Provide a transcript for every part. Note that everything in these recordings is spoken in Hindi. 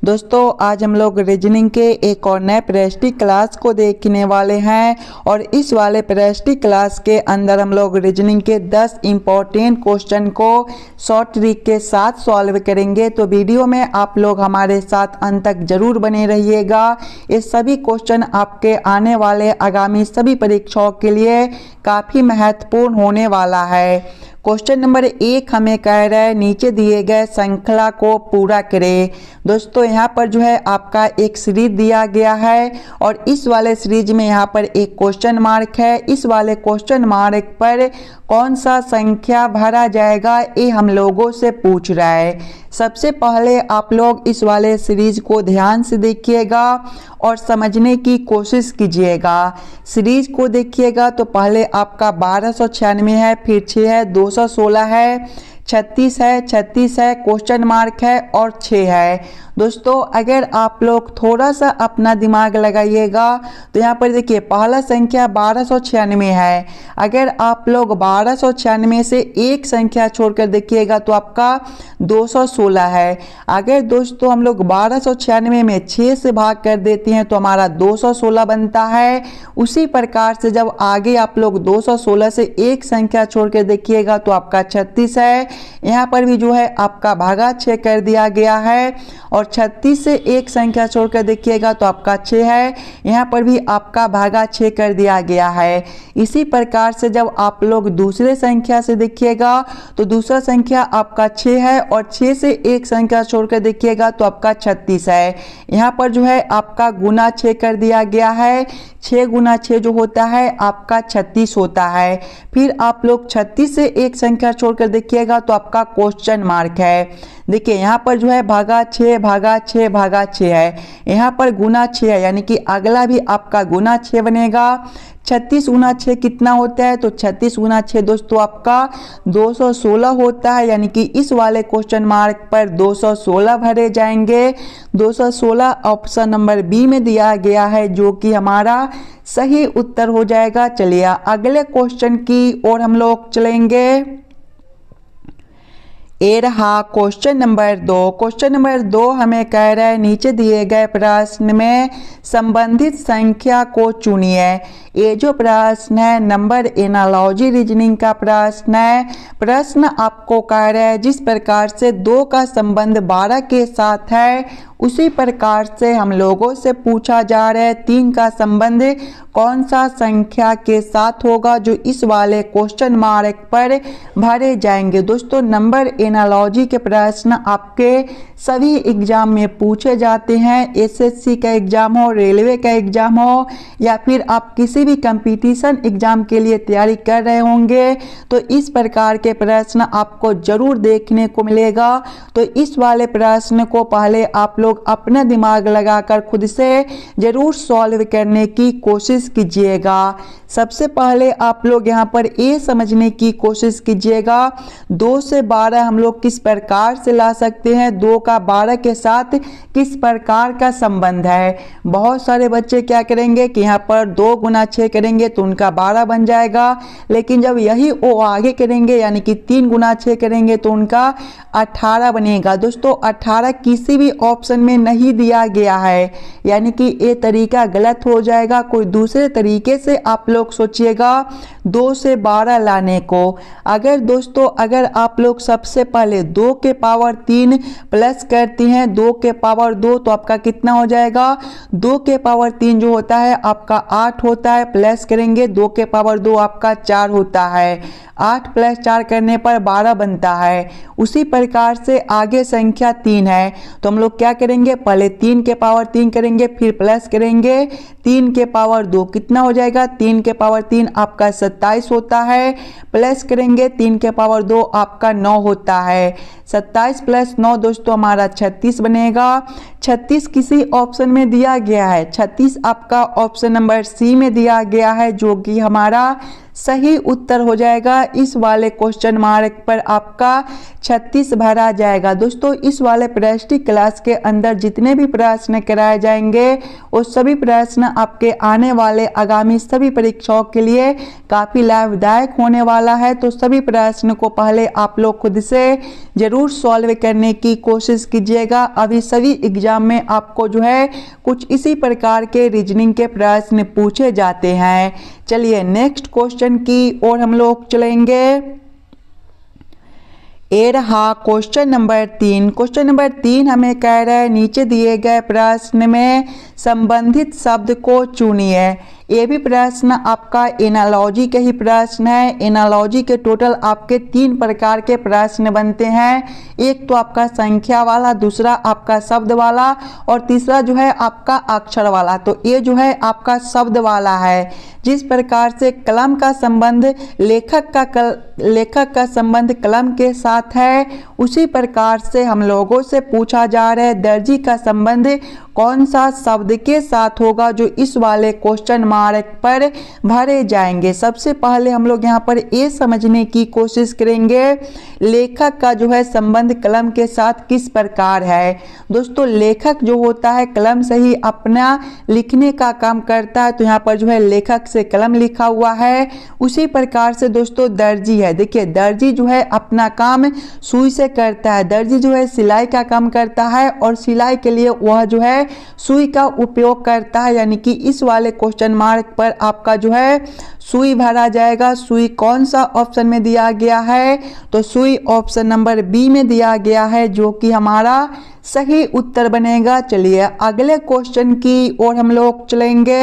दोस्तों आज हम लोग रीजनिंग के एक और नए प्रेस्टी क्लास को देखने वाले हैं और इस वाले प्रेस्टी क्लास के अंदर हम लोग रीजनिंग के 10 इंपॉर्टेंट क्वेश्चन को शॉर्ट ट्रिक के साथ सॉल्व करेंगे। तो वीडियो में आप लोग हमारे साथ अंत तक जरूर बने रहिएगा। ये सभी क्वेश्चन आपके आने वाले आगामी सभी परीक्षाओं के लिए काफ़ी महत्वपूर्ण होने वाला है। क्वेश्चन नंबर 1 हमें कह रहा है नीचे दिए गए श्रृंखला को पूरा करें। दोस्तों यहाँ पर जो है आपका एक सीरीज दिया गया है और इस वाले सीरीज में यहाँ पर एक क्वेश्चन मार्क है। इस वाले क्वेश्चन मार्क पर कौन सा संख्या भरा जाएगा ये हम लोगों से पूछ रहा है। सबसे पहले आप लोग इस वाले सीरीज को ध्यान से देखिएगा और समझने की कोशिश कीजिएगा। सीरीज को देखिएगा तो पहले आपका 1296 है, फिर 6 है, 216 है, 36 है, 36 है, क्वेश्चन मार्क है और 6 है। दोस्तों अगर आप लोग थोड़ा सा अपना दिमाग लगाइएगा तो यहाँ पर देखिए पहला संख्या 1296 है। अगर आप लोग 1296 से एक संख्या छोड़कर देखिएगा तो आपका 216 है। अगर दोस्तों हम लोग 1296 में 6 से भाग कर देते हैं तो हमारा 216 बनता है। उसी प्रकार से जब आगे आप लोग 216 से एक संख्या छोड़कर देखिएगा तो आपका 36 है। यहाँ पर भी जो है आपका भागा 6 कर दिया गया है और 36 से एक संख्या छोड़कर देखिएगा तो आपका 6 है। यहाँ पर भी आपका भागा 6 कर दिया गया है। इसी प्रकार से जब आप लोग दूसरे संख्या से देखिएगा तो दूसरा संख्या आपका 6 है और 6 से एक संख्या छोड़कर देखिएगा तो आपका 36 है। यहाँ पर जो है आपका गुना 6 कर दिया गया है। 6 गुना 6 जो होता है आपका 36 होता है। फिर आप लोग 36 से एक संख्या छोड़कर देखिएगा तो आपका क्वेश्चन मार्क है। देखिए यहाँ पर जो है भागा 6 भागा 6 भागा 6 है। यहाँ पर गुना 6 है यानी कि अगला भी आपका गुना 6 बनेगा। 36 गुना 6 कितना होता है तो 36 गुना 6 दोस्तों आपका 216 होता है। यानी कि इस वाले क्वेश्चन मार्क पर 216 भरे जाएंगे। 216 ऑप्शन नंबर बी में दिया गया है जो कि हमारा सही उत्तर हो जाएगा। चलिए अगले क्वेश्चन की ओर हम लोग चलेंगे। ये रहा क्वेश्चन नंबर 2। क्वेश्चन नंबर 2 हमें कह रहा है नीचे दिए गए प्रश्न में संबंधित संख्या को चुनिए। ये जो प्रश्न है नंबर एनालॉजी रीजनिंग का प्रश्न है। प्रश्न आपको कह रहा है जिस प्रकार से 2 का संबंध 12 के साथ है उसी प्रकार से हम लोगों से पूछा जा रहा है 3 का संबंध कौन सा संख्या के साथ होगा जो इस वाले क्वेश्चन मार्क पर भरे जाएंगे। दोस्तों नंबर एनालॉजी के प्रश्न आपके सभी एग्जाम में पूछे जाते हैं। एसएससी का एग्जाम हो, रेलवे का एग्जाम हो या फिर आप किसी भी कंपटीशन एग्जाम के लिए तैयारी कर रहे होंगे तो इस प्रकार के प्रश्न आपको जरूर देखने को मिलेगा। तो इस वाले प्रश्न को पहले आप लोग अपना दिमाग लगाकर खुद से जरूर सॉल्व करने की कोशिश कीजिएगा। सबसे पहले आप लोग यहाँ पर ये समझने की कोशिश कीजिएगा 2 से 12 हम लोग किस प्रकार से ला सकते हैं, 2 का 12 के साथ किस प्रकार का संबंध है। बहुत सारे बच्चे क्या करेंगे कि यहाँ पर 2 गुना 6 करेंगे तो उनका 12 बन जाएगा, लेकिन जब यही वो आगे करेंगे यानी कि 3 गुना 6 करेंगे तो उनका 18 बनेगा। दोस्तों 18 किसी भी ऑप्शन में नहीं दिया गया है यानी कि ये तरीका गलत हो जाएगा। कोई दूसरे तरीके से आप लोग सोचिएगा 2 से 12 लाने को। अगर दोस्तों अगर आप लोग सबसे पहले 2 के पावर 3 प्लस करते हैं 2 के पावर 2 तो आपका कितना हो जाएगा। 2 के पावर 3 जो होता है आपका 8 होता है, प्लस करेंगे 2 के पावर 2 आपका 4 होता है। 8 प्लस 4 करने पर 12 बनता है। उसी प्रकार से आगे संख्या 3 है तो हम लोग क्या करेंगे पहले 3 के पावर 3 करेंगे फिर प्लस करेंगे 3 के पावर 2 कितना हो जाएगा। 3 के पावर 3 आपका 27 होता है, प्लस करेंगे 3 के पावर 2 आपका 9 होता है। 27 प्लस 9 दोस्तों हमारा 36 बनेगा। 36 किसी ऑप्शन में दिया गया है, 36 आपका ऑप्शन नंबर सी में दिया गया है जो कि हमारा सही उत्तर हो जाएगा। इस वाले क्वेश्चन मार्क पर आपका 36 भरा जाएगा। दोस्तों इस वाले प्रेस्टी क्लास के अंदर जितने भी प्रश्न कराए जाएंगे वो सभी प्रश्न आपके आने वाले आगामी सभी परीक्षाओं के लिए काफ़ी लाभदायक होने वाला है। तो सभी प्रश्न को पहले आप लोग खुद से जरूर सॉल्व करने की कोशिश कीजिएगा। अभी सभी एग्जाम एग्जाम में आपको जो है कुछ इसी प्रकार के रीजनिंग के प्रश्न पूछे जाते हैं। चलिए नेक्स्ट क्वेश्चन की ओर हम लोग चलेंगे। ये रहा क्वेश्चन नंबर 3। क्वेश्चन नंबर 3 हमें कह रहा है नीचे दिए गए प्रश्न में संबंधित शब्द को चुनिए। ये भी प्रश्न आपका एनालॉजी के ही प्रश्न है। एनालॉजी के टोटल आपके 3 प्रकार के प्रश्न बनते हैं। एक तो आपका संख्या वाला, दूसरा आपका शब्द वाला और तीसरा जो है आपका अक्षर वाला। तो ये जो है आपका शब्द वाला है। जिस प्रकार से कलम का संबंध लेखक का संबंध कलम के साथ है, उसी प्रकार से हम लोगों से पूछा जा रहा है दर्जी का संबंध कौन सा शब्द के साथ होगा, जो इस वाले क्वेश्चन मार्क पर भरे जाएंगे। सबसे पहले हम लोग यहाँ पर ये समझने की कोशिश करेंगे लेखक का जो है संबंध कलम के साथ किस प्रकार है। दोस्तों लेखक जो होता है कलम से ही अपना लिखने का काम करता है, तो यहाँ पर जो है लेखक से कलम लिखा हुआ है। उसी प्रकार से दोस्तों दर्जी है। देखिए दर्जी जो है अपना काम सुई से करता है। दर्जी जो है सिलाई का काम करता है और सिलाई के लिए वह जो है सुई का उपयोग करता है। यानी कि इस वाले क्वेश्चन मार्क पर आपका जो है सुई भरा जाएगा। सुई कौन सा ऑप्शन में दिया गया है, तो सुई ऑप्शन नंबर बी में दिया गया है, जो कि हमारा सही उत्तर बनेगा। चलिए अगले क्वेश्चन की ओर हम लोग चलेंगे।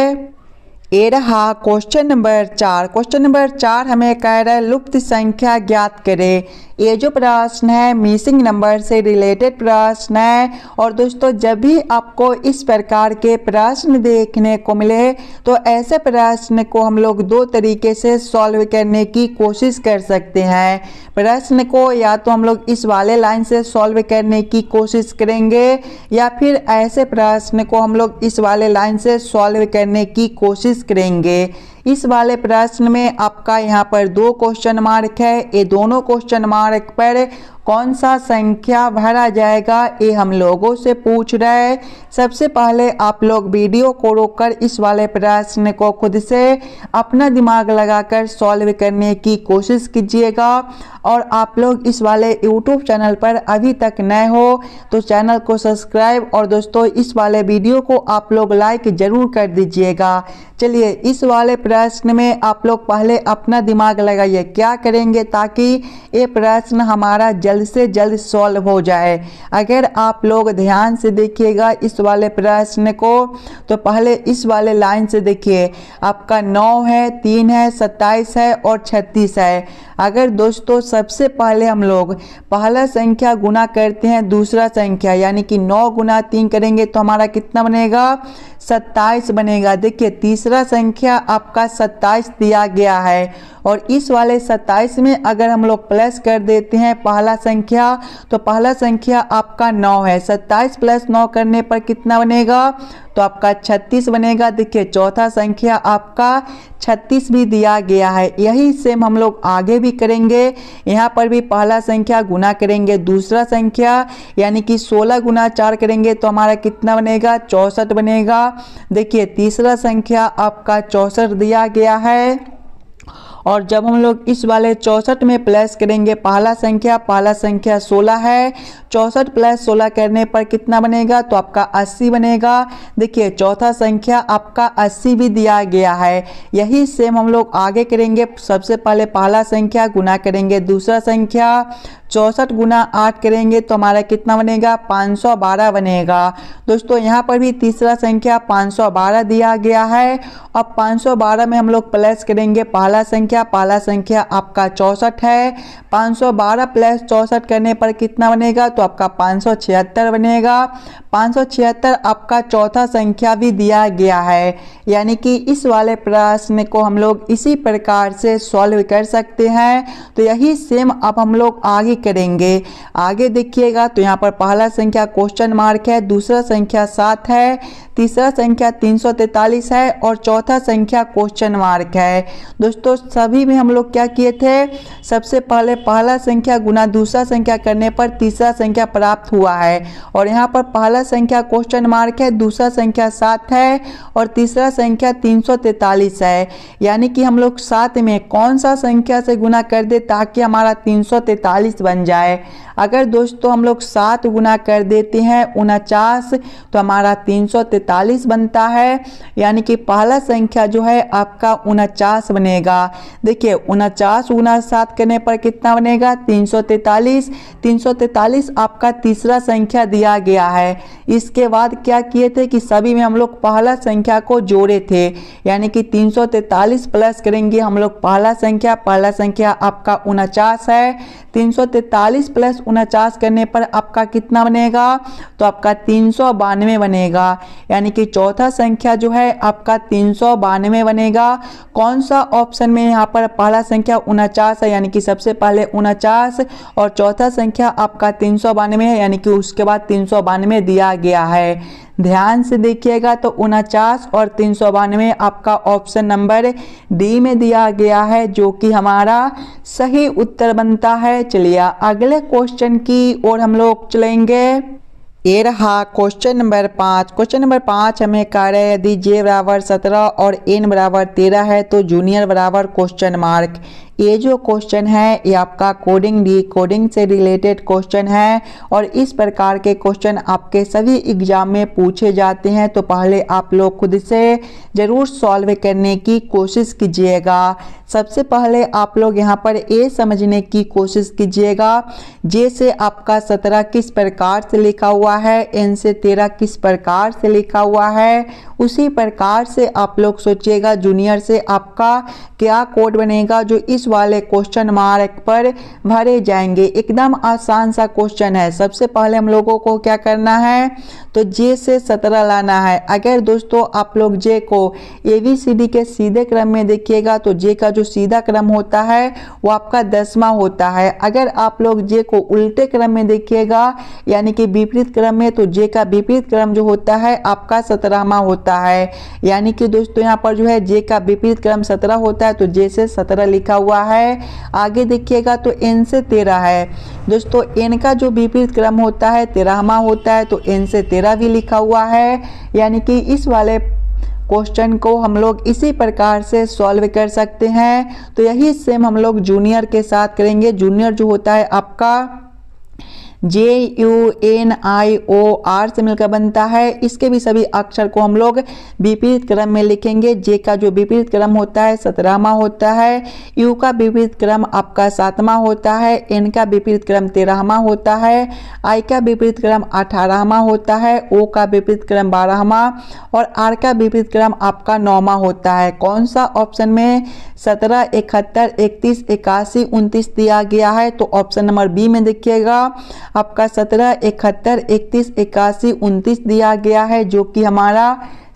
ये रहा क्वेश्चन नंबर 4। क्वेश्चन नंबर 4 हमें कह रहा है लुप्त संख्या ज्ञात करें। ये जो प्रश्न है मिसिंग नंबर से रिलेटेड प्रश्न है। और दोस्तों जब भी आपको इस प्रकार के प्रश्न देखने को मिले, तो ऐसे प्रश्न को हम लोग 2 तरीके से सॉल्व करने की कोशिश कर सकते हैं। प्रश्न को या तो हम लोग इस वाले लाइन से सॉल्व करने की कोशिश करेंगे, या फिर ऐसे प्रश्न को हम लोग इस वाले लाइन से सॉल्व करने की कोशिश करेंगे। इस वाले प्रश्न में आपका यहाँ पर 2 क्वेश्चन मार्क है। ये दोनों क्वेश्चन मार्क पर कौन सा संख्या भरा जाएगा, ये हम लोगों से पूछ रहा है। सबसे पहले आप लोग वीडियो को रोककर इस वाले प्रश्न को खुद से अपना दिमाग लगाकर सॉल्व करने की कोशिश कीजिएगा। और आप लोग इस वाले YouTube चैनल पर अभी तक नए हो तो चैनल को सब्सक्राइब, और दोस्तों इस वाले वीडियो को आप लोग लाइक जरूर कर दीजिएगा। चलिए इस वाले प्रश्न में आप लोग पहले अपना दिमाग लगाइए क्या करेंगे, ताकि ये प्रश्न हमारा जल्द से जल्द सॉल्व हो जाए। अगर आप लोग ध्यान से देखिएगा इस वाले प्रश्न को, तो पहले इस वाले लाइन से देखिए, आपका 9 है, 3 है, 27 है और 36 है। अगर दोस्तों सबसे पहले हम लोग पहला संख्या गुना करते हैं दूसरा संख्या, यानी कि 9 गुना 3 करेंगे तो हमारा कितना बनेगा, 27 बनेगा। देखिए तीसरा संख्या आपका 27 दिया गया है, और इस वाले 27 में अगर हम लोग प्लस कर देते हैं पहला संख्या, तो पहला संख्या आपका 9 है। 27 प्लस 9 करने पर कितना बनेगा, तो आपका 36 बनेगा। देखिए चौथा संख्या आपका 36 भी दिया गया है। यही सेम हम लोग आगे भी करेंगे। यहाँ पर भी पहला संख्या गुना करेंगे दूसरा संख्या, यानी कि 16 गुना 4 करेंगे तो हमारा कितना बनेगा, 64 बनेगा। देखिए तीसरा संख्या आपका 64 दिया गया है, और जब हम लोग इस वाले 64 में प्लस करेंगे पहला संख्या 16 है, 64 प्लस 16 करने पर कितना बनेगा, तो आपका 80 बनेगा। देखिए चौथा संख्या आपका 80 भी दिया गया है। यही सेम हम लोग आगे करेंगे। सबसे पहले पहला संख्या गुना करेंगे दूसरा संख्या, 64 गुना 8 करेंगे तो हमारा कितना बनेगा, 512 बनेगा। दोस्तों यहाँ पर भी तीसरा संख्या 512 दिया गया है। अब 512 में हम लोग प्लस करेंगे पहला संख्या आपका 64 है। 512 प्लस 64 करने पर कितना बनेगा, तो आपका 576 बनेगा। 576 आपका चौथा संख्या भी दिया गया है। यानी कि इस वाले प्रश्न को हम लोग इसी प्रकार से सॉल्व कर सकते हैं। तो यही सेम अब हम लोग आगे करेंगे। आगे देखिएगा तो यहाँ पर पहला संख्या क्वेश्चन मार्क है, दूसरा संख्या 7 है, तीसरा संख्या 343 है और चौथा संख्या क्वेश्चन मार्क है। दोस्तों सभी में हम लोग क्या किए थे, सबसे पहले पहला संख्या गुना दूसरा संख्या करने पर तीसरा संख्या प्राप्त हुआ है। और यहाँ पर पहला संख्या क्वेश्चन मार्क है, दूसरा संख्या 7 है और तीसरा संख्या 343 है। यानी कि हम लोग 7 में कौन सा संख्या से गुना कर दे ताकि हमारा 343 बन जाए। अगर दोस्तों हम लोग 7 गुना कर देते हैं 49 तो हमारा 343 बनता है। यानी कि पहला संख्या जो है आपका 49 बनेगा। देखिए 49 गुना 7 करने पर कितना बनेगा, 343। 343 आपका तीसरा संख्या दिया गया है। इसके बाद क्या किए थे कि सभी में हम लोग पहला संख्या को जोड़े थे। यानी कि 343 प्लस करेंगे हम लोग पहला संख्या आपका 49 है। 343 प्लस 49 करने पर आपका कितना बनेगा, तो आपका 392 बनेगा। यानी कि चौथा संख्या जो है आपका 392 बनेगा। कौन सा ऑप्शन में यहाँ पर पहला संख्या 49 है, यानी कि सबसे पहले 49 और चौथा संख्या आपका 392 है, यानी कि उसके बाद 392 दिया गया है। ध्यान से देखिएगा तो 49 और 392 आपका ऑप्शन नंबर डी में दिया गया है, जो कि हमारा सही उत्तर बनता है। चलिए अगले क्वेश्चन की ओर हम लोग चलेंगे। ये रहा क्वेश्चन नंबर 5। क्वेश्चन नंबर 5 हमें कह रहा है यदि जे बराबर 17 और एन बराबर 13 है तो जूनियर बराबर क्वेश्चन मार्क। ये जो क्वेश्चन है ये आपका कोडिंग डिकोडिंग से रिलेटेड क्वेश्चन है और इस प्रकार के क्वेश्चन आपके सभी एग्जाम में पूछे जाते हैं। तो पहले आप लोग खुद से ज़रूर सॉल्व करने की कोशिश कीजिएगा। सबसे पहले आप लोग यहाँ पर ये समझने की कोशिश कीजिएगा, जे से आपका 17 किस प्रकार से लिखा हुआ है, एन से 13 किस प्रकार से लिखा हुआ है, उसी प्रकार से आप लोग सोचिएगा जूनियर से आपका क्या कोड बनेगा जो इस वाले क्वेश्चन मार्क पर भरे जाएंगे। एकदम आसान सा क्वेश्चन है। सबसे पहले हम लोगों को क्या करना है, तो जे से 17 लाना है। अगर दोस्तों आप लोग जे को ABCD के सीधे क्रम में देखिएगा तो जे का जो सीधा क्रम होता है वो आपका 10वां होता है। अगर आप लोग जे को उल्टे क्रम में देखिएगा यानी कि विपरीत क्रम में, तो जे का विपरीत क्रम जो होता है आपका 17वां होता है। यानी कि दोस्तों यहाँ पर जो है जे का विपरीत क्रम 17 होता है, तो जे से 17 लिखा हुआ है। आगे देखिएगा तो एन से 13 है। दोस्तों एन का जो विपरीत क्रम होता है 13वां होता है, तो एन से 13 भी लिखा हुआ है। यानी कि इस वाले क्वेश्चन को हम लोग इसी प्रकार से सॉल्व कर सकते हैं। तो यही सेम हम लोग जूनियर के साथ करेंगे। जूनियर जो होता है आपका JUNIOR से मिलकर बनता है। इसके भी सभी अक्षर को हम लोग विपरीत क्रम में लिखेंगे। जे का जो विपरीत क्रम होता है 17वां होता है, यू का विपरीत क्रम आपका 7वां होता है, एन का विपरीत क्रम 13वां होता है, आई का विपरीत क्रम 18वां होता है, ओ का विपरीत क्रम 12वां और आर का विपरीत क्रम आपका 9वां होता है। कौन सा ऑप्शन में 17, 71, 31, 81, 29 दिया गया है, तो ऑप्शन नंबर बी में देखिएगा आपका 17, 71, 31, 81, 29 दिया गया है, जो कि हमारा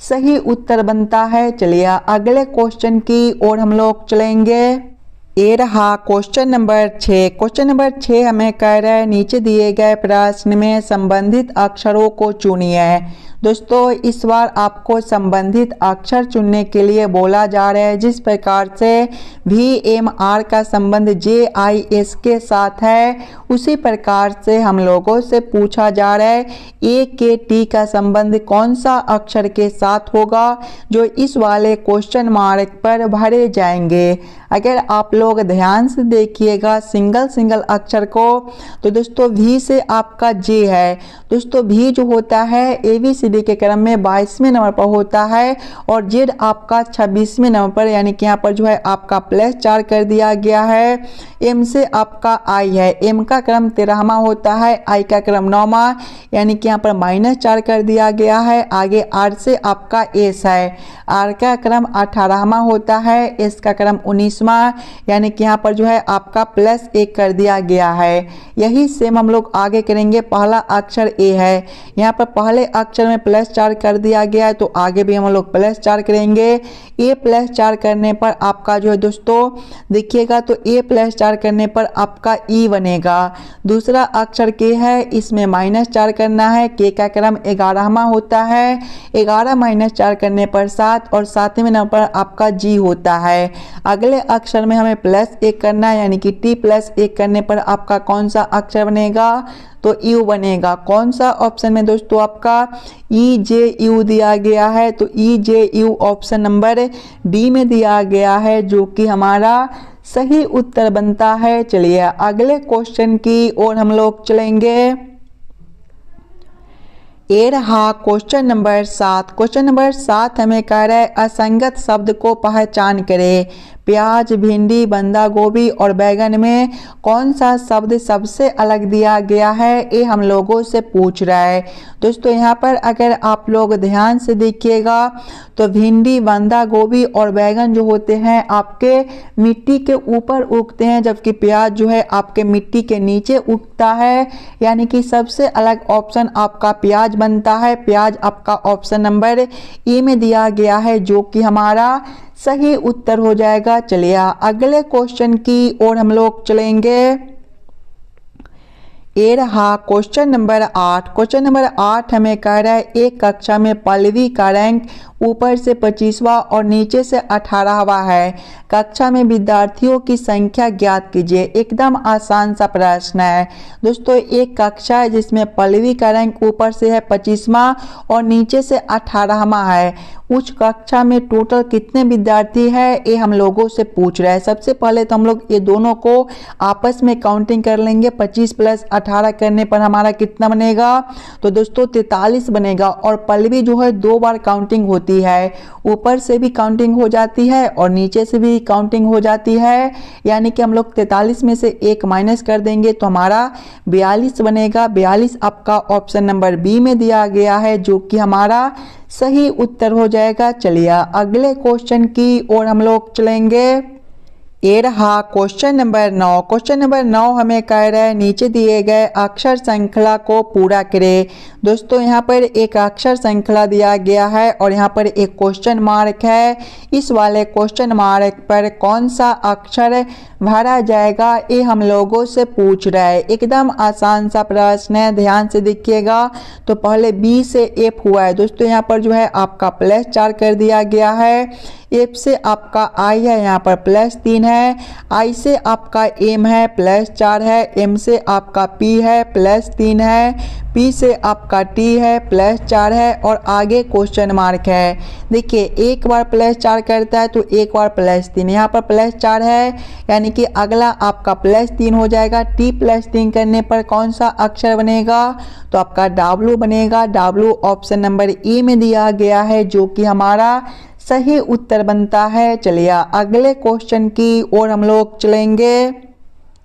सही उत्तर बनता है। चलिए अगले क्वेश्चन की ओर हम लोग चलेंगे। ये रहा क्वेश्चन नंबर 6। क्वेश्चन नंबर 6 हमें कह रहा है नीचे दिए गए प्रश्न में संबंधित अक्षरों को चुनिए। दोस्तों इस बार आपको संबंधित अक्षर चुनने के लिए बोला जा रहा है। जिस प्रकार से VMR का संबंध JIS के साथ है, उसी प्रकार से हम लोगों से पूछा जा रहा है AKT का संबंध कौन सा अक्षर के साथ होगा जो इस वाले क्वेश्चन मार्क पर भरे जाएंगे। अगर आप लोग ध्यान से देखिएगा सिंगल अक्षर को, तो दोस्तों V से आपका J है। दोस्तों V जो होता है ABCD के क्रम में 22वें नंबर पर होता है और Z आपका 26वें नंबर पर, यानी कि यहाँ पर जो है आपका +4 कर दिया गया है। M से आपका I है, M का क्रम 13वां होता है, I का क्रम 9वां, यानी कि यहाँ पर -4 कर दिया गया है। आगे R से आपका S है, R का क्रम 18वां होता है, S का क्रम 19वां, यानी कि यहाँ पर जो है आपका +1 कर दिया गया है। यही सेम हम लोग आगे करेंगे। पहला अक्षर A है, यहाँ पर पहले अक्षर में +4 कर दिया गया है तो आगे भी हम लोग +4 करेंगे। a +4 करने पर आपका जो है दोस्तों देखिएगा तो a +4 करने पर आपका e बनेगा। दूसरा अक्षर k है, इसमें -4 करना है। k का क्रम 11वां होता है। 11 - 4 करने पर 7 और 7वें नंबर पर आपका g होता है। अगले अक्षर में हमें +1 करना है, यानी कि t +1 करने पर आपका कौन सा अक्षर बनेगा तो u बनेगा। कौन सा ऑप्शन में दोस्तों आपका EJU दिया गया है तो EJU ऑप्शन नंबर डी में दिया गया है, जो कि हमारा सही उत्तर बनता है। चलिए अगले क्वेश्चन की ओर हम लोग चलेंगे। ये रहा क्वेश्चन नंबर 7। क्वेश्चन नंबर 7 हमें कह रहा है असंगत शब्द को पहचान करें। प्याज, भिंडी, बंदा गोभी और बैगन में कौन सा शब्द सबसे अलग दिया गया है, ये हम लोगों से पूछ रहा है। दोस्तों यहाँ पर अगर आप लोग ध्यान से देखिएगा तो भिंडी, बंदा गोभी और बैगन जो होते हैं आपके मिट्टी के ऊपर उगते हैं, जबकि प्याज जो है आपके मिट्टी के नीचे उगता है, यानी कि सबसे अलग ऑप्शन आपका प्याज बनता है। प्याज आपका ऑप्शन नंबर ए में दिया गया है, जो कि हमारा सही उत्तर हो जाएगा। चलिए अगले क्वेश्चन की ओर हम लोग चलेंगे। ये रहा क्वेश्चन नंबर 8। क्वेश्चन नंबर 8 हमें कह रहा है एक कक्षा में पल्लवी का रैंक ऊपर से 25वां और नीचे से 18वां है। कक्षा में विद्यार्थियों की संख्या ज्ञात कीजिए। एकदम आसान सा प्रश्न है दोस्तों। एक कक्षा है जिसमें पल्लवी का रैंक ऊपर से है 25वां और नीचे से 18वां है। उस कक्षा में टोटल कितने विद्यार्थी है, ये हम लोगों से पूछ रहा है। सबसे पहले तो हम लोग ये दोनों को आपस में काउंटिंग कर लेंगे। 25 + 18 करने पर हमारा कितना बनेगा तो दोस्तों 43 बनेगा। और पल्लवी जो है 2 बार काउंटिंग होती है, ऊपर से भी काउंटिंग हो जाती है और नीचे से भी काउंटिंग हो जाती है, यानी कि हम लोग 43 में से 1 माइनस कर देंगे तो हमारा 42 बनेगा। 42 आपका ऑप्शन नंबर बी में दिया गया है, जो कि हमारा सही उत्तर हो जाएगा। चलिए अगले क्वेश्चन की ओर हम लोग चलेंगे। ये रहा क्वेश्चन नंबर 9। क्वेश्चन नंबर 9 हमें कह रहा है नीचे दिए गए अक्षर श्रृंखला को पूरा करें। दोस्तों यहाँ पर एक अक्षर श्रृंखला दिया गया है और यहाँ पर एक क्वेश्चन मार्क है। इस वाले क्वेश्चन मार्क पर कौन सा अक्षर भरा जाएगा, ये हम लोगों से पूछ रहा है। एकदम आसान सा प्रश्न है, ध्यान से देखिएगा। तो पहले बी से एफ हुआ है दोस्तों, यहाँ पर जो है आपका +4 कर दिया गया है। एफ से आपका आई है, यहाँ पर +3 है। आई से आपका एम है, +4 है। एम से आपका पी है, +3 है। पी से आपका टी है, +4 है और आगे क्वेश्चन मार्क है। देखिए एक बार +4 करता है तो एक बार +3, यहाँ पर +4 है, यानी कि अगला आपका +3 हो जाएगा। टी +3 करने पर कौन सा अक्षर बनेगा तो आपका W बनेगा। W ऑप्शन नंबर ए में दिया गया है, जो कि हमारा सही उत्तर बनता है। चलिए अगले क्वेश्चन की ओर हम लोग चलेंगे।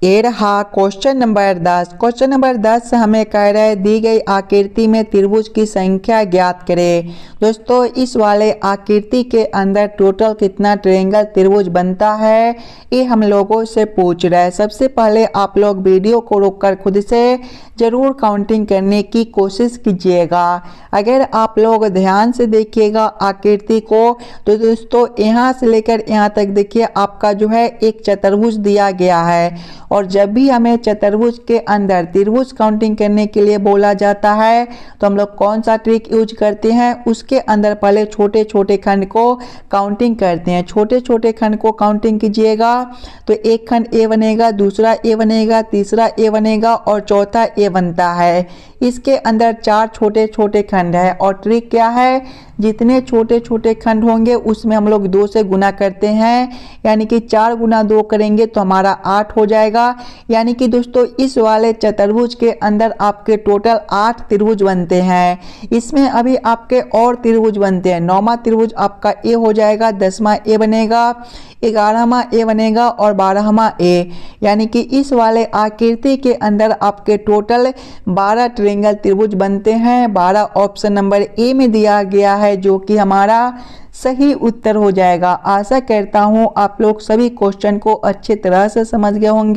ये रहा क्वेश्चन नंबर 10। क्वेश्चन नंबर 10 हमें कह रहा है दी गई आकृति में त्रिभुज की संख्या ज्ञात करें। दोस्तों इस वाले आकृति के अंदर टोटल कितना ट्रायंगल त्रिभुज बनता है, ये हम लोगों से पूछ रहा है। सबसे पहले आप लोग वीडियो को रोककर खुद से जरूर काउंटिंग करने की कोशिश कीजिएगा। अगर आप लोग ध्यान से देखिएगा आकृति को तो दोस्तों यहाँ से लेकर यहाँ तक देखिए आपका जो है एक चतुर्भुज दिया गया है। और जब भी हमें चतुर्भुज के अंदर त्रिभुज काउंटिंग करने के लिए बोला जाता है तो हम लोग कौन सा ट्रिक यूज करते हैं, उसके अंदर पहले छोटे छोटे खंड को काउंटिंग करते हैं। छोटे छोटे खंड को काउंटिंग कीजिएगा तो एक खंड ए बनेगा, दूसरा ए बनेगा, तीसरा ए बनेगा और चौथा ए बनता है। इसके अंदर 4 छोटे छोटे खंड है और ट्रिक क्या है, जितने छोटे छोटे खंड होंगे उसमें हम लोग 2 से गुना करते हैं, यानी कि 4 गुना 2 करेंगे तो हमारा 8 हो जाएगा। यानी कि दोस्तों इस वाले चतुर्भुज के अंदर आपके टोटल 8 त्रिभुज बनते हैं। इसमें अभी आपके और त्रिभुज बनते हैं। 9वां त्रिभुज आपका ए हो जाएगा, 10वां ए बनेगा, 11वां ए बनेगा और 12वां ए। यानी कि इस वाले आकृति के अंदर आपके टोटल 12 ट्रायंगल त्रिभुज बनते हैं। 12 ऑप्शन नंबर ए में दिया गया है, जो कि हमारा सही उत्तर हो जाएगा। आशा करता हूँ आप लोग सभी क्वेश्चन को अच्छी तरह से समझ गए होंगे।